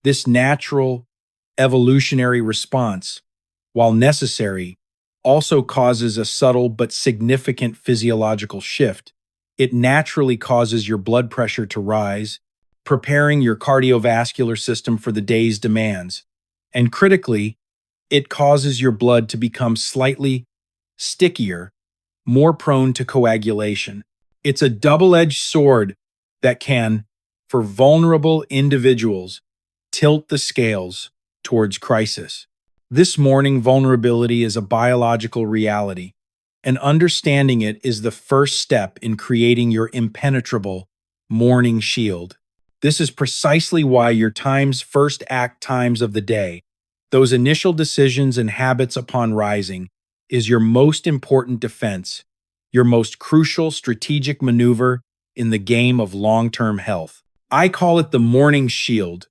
This natural, evolutionary response, while necessary, also causes a subtle but significant physiological shift. It naturally causes your blood pressure to rise, preparing your cardiovascular system for the day's demands. And critically, it causes your blood to become slightly stickier, more prone to coagulation. It's a double-edged sword that can, for vulnerable individuals, tilt the scales towards crisis. This morning vulnerability is a biological reality, and understanding it is the first step in creating your impenetrable morning shield. This is precisely why your times first act times of the day, those initial decisions and habits upon rising, is your most important defense, your most crucial strategic maneuver in the game of long-term health. I call it the morning shield,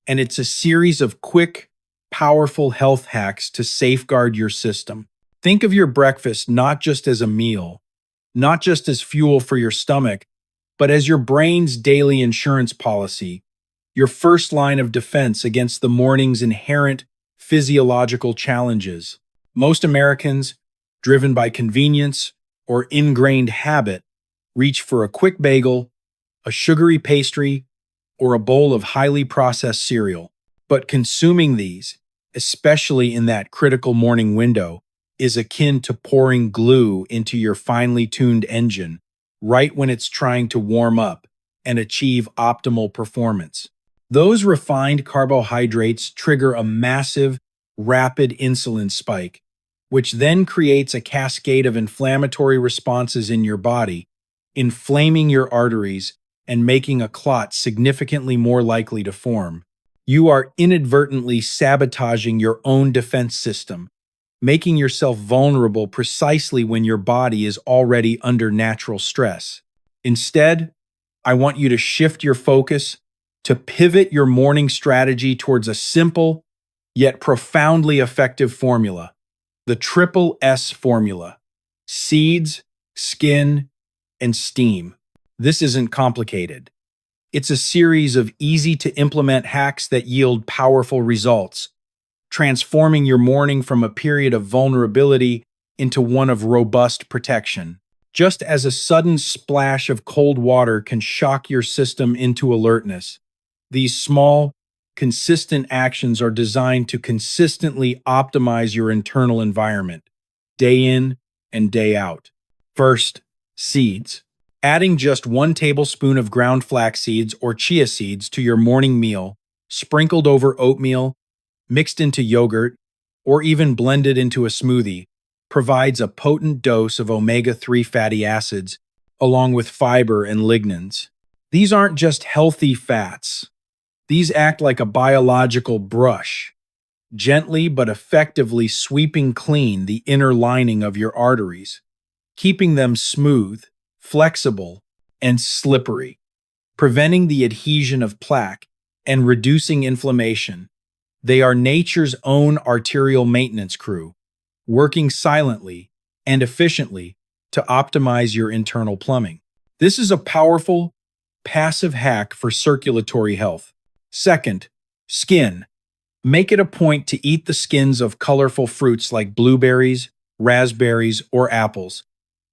and it's a series of quick, powerful health hacks to safeguard your system. Think of your breakfast not just as a meal, not just as fuel for your stomach, but as your brain's daily insurance policy, your first line of defense against the morning's inherent physiological challenges. Most Americans, driven by convenience or ingrained habit, reach for a quick bagel, a sugary pastry, or a bowl of highly processed cereal. But consuming these, especially in that critical morning window, is akin to pouring glue into your finely tuned engine right when it's trying to warm up and achieve optimal performance. Those refined carbohydrates trigger a massive, rapid insulin spike, which then creates a cascade of inflammatory responses in your body, inflaming your arteries and making a clot significantly more likely to form. You are inadvertently sabotaging your own defense system, making yourself vulnerable precisely when your body is already under natural stress. Instead, I want you to shift your focus to pivot your morning strategy towards a simple yet profoundly effective formula, the triple S formula: seeds, skin, and steam. This isn't complicated. It's a series of easy-to-implement hacks that yield powerful results, transforming your morning from a period of vulnerability into one of robust protection. Just as a sudden splash of cold water can shock your system into alertness, these small, consistent actions are designed to consistently optimize your internal environment, day in and day out. First, seeds. Adding just 1 tablespoon of ground flax seeds or chia seeds to your morning meal, sprinkled over oatmeal, mixed into yogurt, or even blended into a smoothie, provides a potent dose of omega-3 fatty acids, along with fiber and lignans. These aren't just healthy fats. These act like a biological brush, gently but effectively sweeping clean the inner lining of your arteries, keeping them smooth, flexible, and slippery, preventing the adhesion of plaque and reducing inflammation. They are nature's own arterial maintenance crew, working silently and efficiently to optimize your internal plumbing. This is a powerful, passive hack for circulatory health. Second, skin. Make it a point to eat the skins of colorful fruits like blueberries, raspberries, or apples.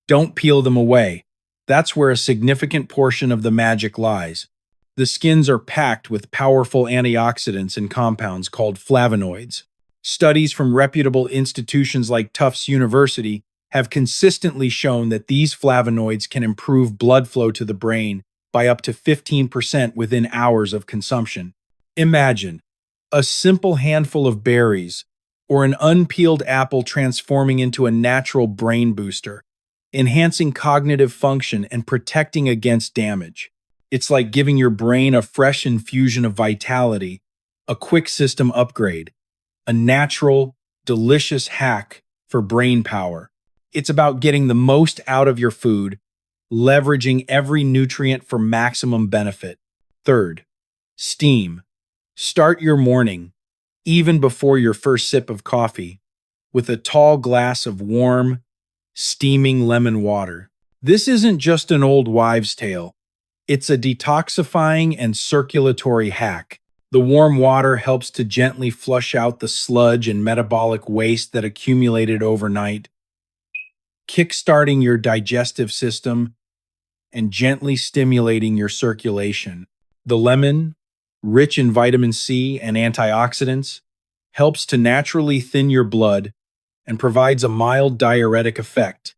Don't peel them away. That's where a significant portion of the magic lies. The skins are packed with powerful antioxidants and compounds called flavonoids. Studies from reputable institutions like Tufts University have consistently shown that these flavonoids can improve blood flow to the brain by up to 15% within hours of consumption. Imagine a simple handful of berries or an unpeeled apple transforming into a natural brain booster, enhancing cognitive function and protecting against damage. It's like giving your brain a fresh infusion of vitality, a quick system upgrade, a natural, delicious hack for brain power. It's about getting the most out of your food leveraging every nutrient for maximum benefit. Third, steam. Start your morning, even before your first sip of coffee, with a tall glass of warm, steaming lemon water. This isn't just an old wives' tale. It's a detoxifying and circulatory hack. The warm water helps to gently flush out the sludge and metabolic waste that accumulated overnight, kickstarting your digestive system and gently stimulating your circulation. The lemon, rich in vitamin C and antioxidants, helps to naturally thin your blood and provides a mild diuretic effect,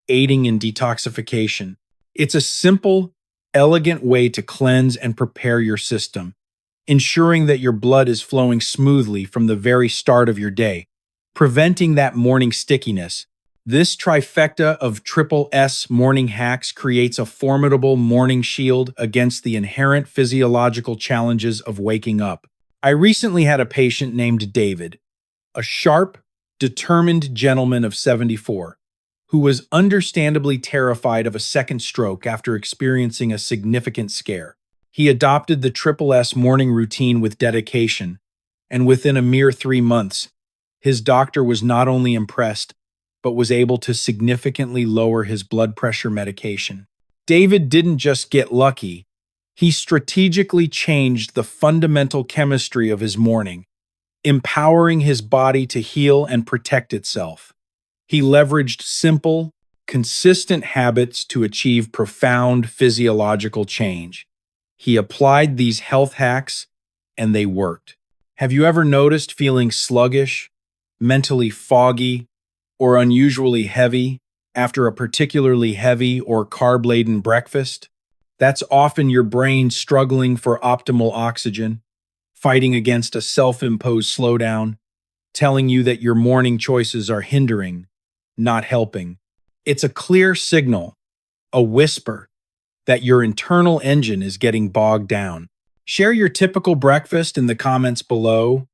aiding in detoxification. It's a simple, elegant way to cleanse and prepare your system, ensuring that your blood is flowing smoothly from the very start of your day, preventing that morning stickiness. This trifecta of triple S morning hacks creates a formidable morning shield against the inherent physiological challenges of waking up. I recently had a patient named David, a sharp, determined gentleman of 74, who was understandably terrified of a second stroke after experiencing a significant scare. He adopted the Triple S morning routine with dedication, and within a mere 3 months, his doctor was not only impressed, but was able to significantly lower his blood pressure medication. David didn't just get lucky, he strategically changed the fundamental chemistry of his morning, empowering his body to heal and protect itself. He leveraged simple, consistent habits to achieve profound physiological change. He applied these health hacks, and they worked. Have you ever noticed feeling sluggish, mentally foggy, or unusually heavy after a particularly heavy or carb-laden breakfast? That's often your brain struggling for optimal oxygen, fighting against a self-imposed slowdown, telling you that your morning choices are hindering, not helping. It's a clear signal, a whisper, that your internal engine is getting bogged down. Share your typical breakfast in the comments below,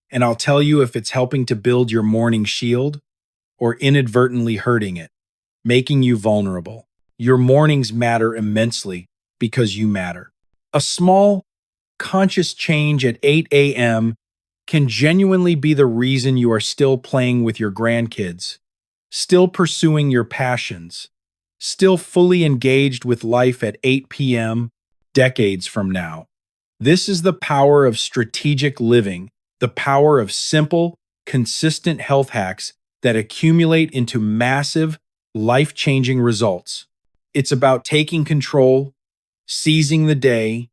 and I'll tell you if it's helping to build your morning shield or inadvertently hurting it, making you vulnerable. Your mornings matter immensely because you matter. A small, conscious change at 8 a.m. can genuinely be the reason you are still playing with your grandkids, still pursuing your passions, still fully engaged with life at 8 p.m. decades from now. This is the power of strategic living, the power of simple, consistent health hacks that accumulate into massive, life-changing results. It's about taking control, seizing the day,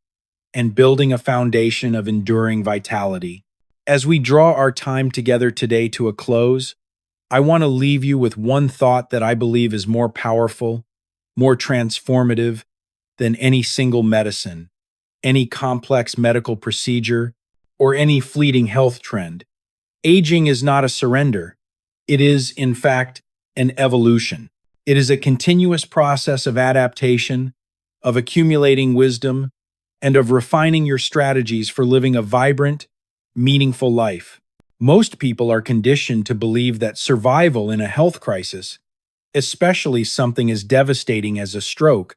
and building a foundation of enduring vitality. As we draw our time together today to a close, I want to leave you with one thought that I believe is more powerful, more transformative than any single medicine, any complex medical procedure, or any fleeting health trend. Aging is not a surrender. It is, in fact, an evolution. It is a continuous process of adaptation, of accumulating wisdom, and of refining your strategies for living a vibrant, meaningful life. Most people are conditioned to believe that survival in a health crisis, especially something as devastating as a stroke,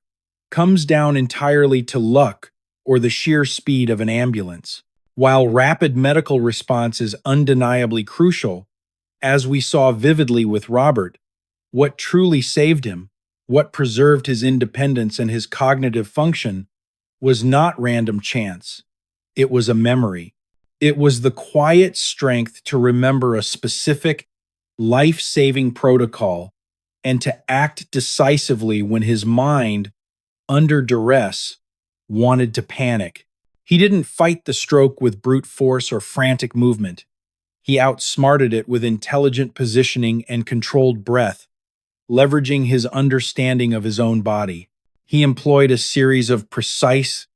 comes down entirely to luck or the sheer speed of an ambulance. While rapid medical response is undeniably crucial, as we saw vividly with Robert, what truly saved him, what preserved his independence and his cognitive function, was not random chance. It was a memory. It was the quiet strength to remember a specific, life-saving protocol and to act decisively when his mind, under duress, wanted to panic. He didn't fight the stroke with brute force or frantic movement. He outsmarted it with intelligent positioning and controlled breath, leveraging his understanding of his own body. He employed a series of precise,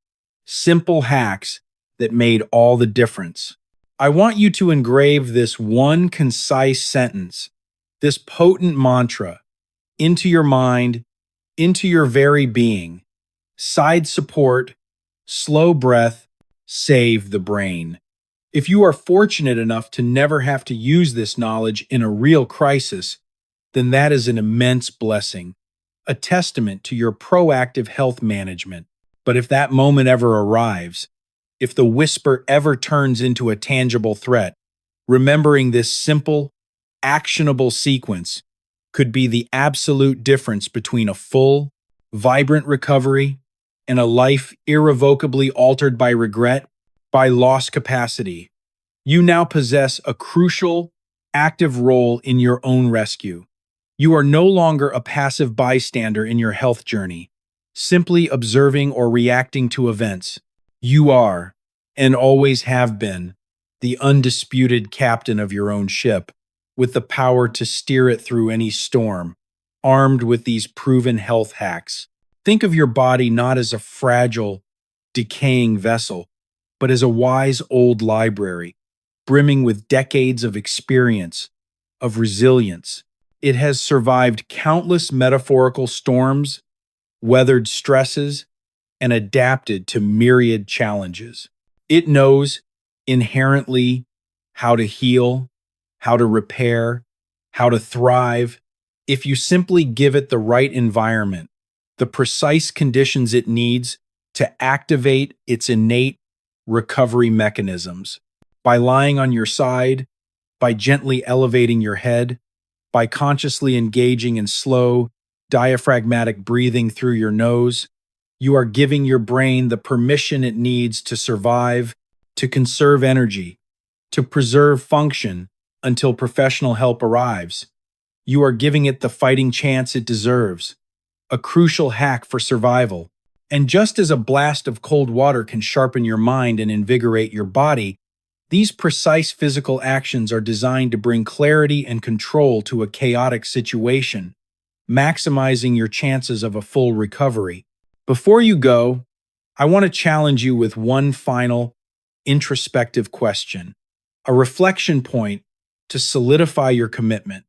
simple hacks that made all the difference. I want you to engrave this one concise sentence, this potent mantra, into your mind, into your very being. Side support, slow breath, save the brain. If you are fortunate enough to never have to use this knowledge in a real crisis, then that is an immense blessing. a testament to your proactive health management. But if that moment ever arrives, if the whisper ever turns into a tangible threat, remembering this simple, actionable sequence could be the absolute difference between a full, vibrant recovery and a life irrevocably altered by regret, by lost capacity. You now possess a crucial, active role in your own rescue. You are no longer a passive bystander in your health journey, simply observing or reacting to events. You are, and always have been, the undisputed captain of your own ship, with the power to steer it through any storm, armed with these proven health hacks. Think of your body not as a fragile, decaying vessel, but as a wise old library, brimming with decades of experience, of resilience. It has survived countless metaphorical storms, weathered stresses, and adapted to myriad challenges. It knows inherently how to heal, how to repair, how to thrive, if you simply give it the right environment, the precise conditions it needs to activate its innate recovery mechanisms. By lying on your side, by gently elevating your head, by consciously engaging in slow, diaphragmatic breathing through your nose, you are giving your brain the permission it needs to survive, to conserve energy, to preserve function until professional help arrives. You are giving it the fighting chance it deserves, a crucial hack for survival. And just as a blast of cold water can sharpen your mind and invigorate your body, these precise physical actions are designed to bring clarity and control to a chaotic situation, maximizing your chances of a full recovery. Before you go, I want to challenge you with one final introspective question, a reflection point to solidify your commitment.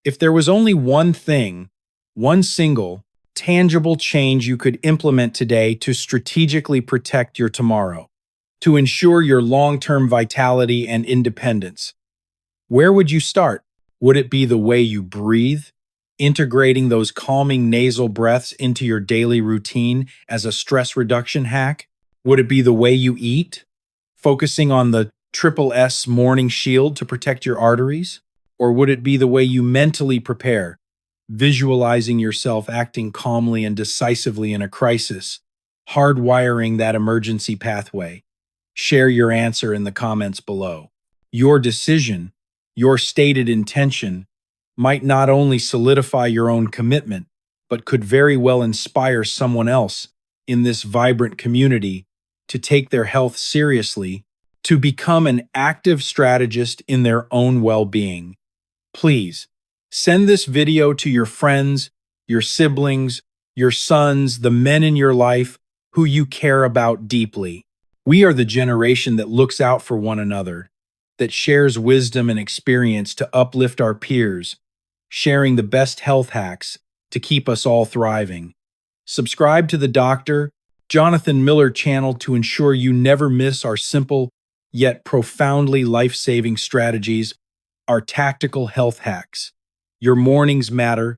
If there was only one thing, one single, tangible change you could implement today to strategically protect your tomorrow, to ensure your long-term vitality and independence, where would you start? Would it be the way you breathe, integrating those calming nasal breaths into your daily routine as a stress reduction hack? Would it be the way you eat, focusing on the triple S morning shield to protect your arteries? Or would it be the way you mentally prepare, visualizing yourself acting calmly and decisively in a crisis, hardwiring that emergency pathway? Share your answer in the comments below. Your decision, your stated intention, might not only solidify your own commitment, but could very well inspire someone else in this vibrant community to take their health seriously, to become an active strategist in their own well-being. Please, send this video to your friends, your siblings, your sons, the men in your life who you care about deeply. We are the generation that looks out for one another, that shares wisdom and experience to uplift our peers, sharing the best health hacks to keep us all thriving. Subscribe to the Dr. Jonathan Miller channel to ensure you never miss our simple yet profoundly life-saving strategies, our tactical health hacks. Your mornings matter,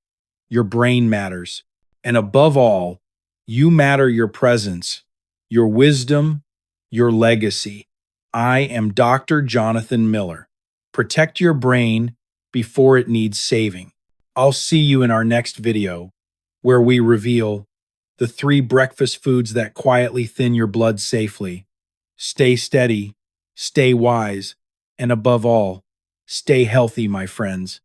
your brain matters, and above all, you matter your presence, your wisdom, your legacy. I am Dr. Jonathan Miller. Protect your brain before it needs saving. I'll see you in our next video, where we reveal the 3 breakfast foods that quietly thin your blood safely. Stay steady, stay wise, and above all, stay healthy, my friends.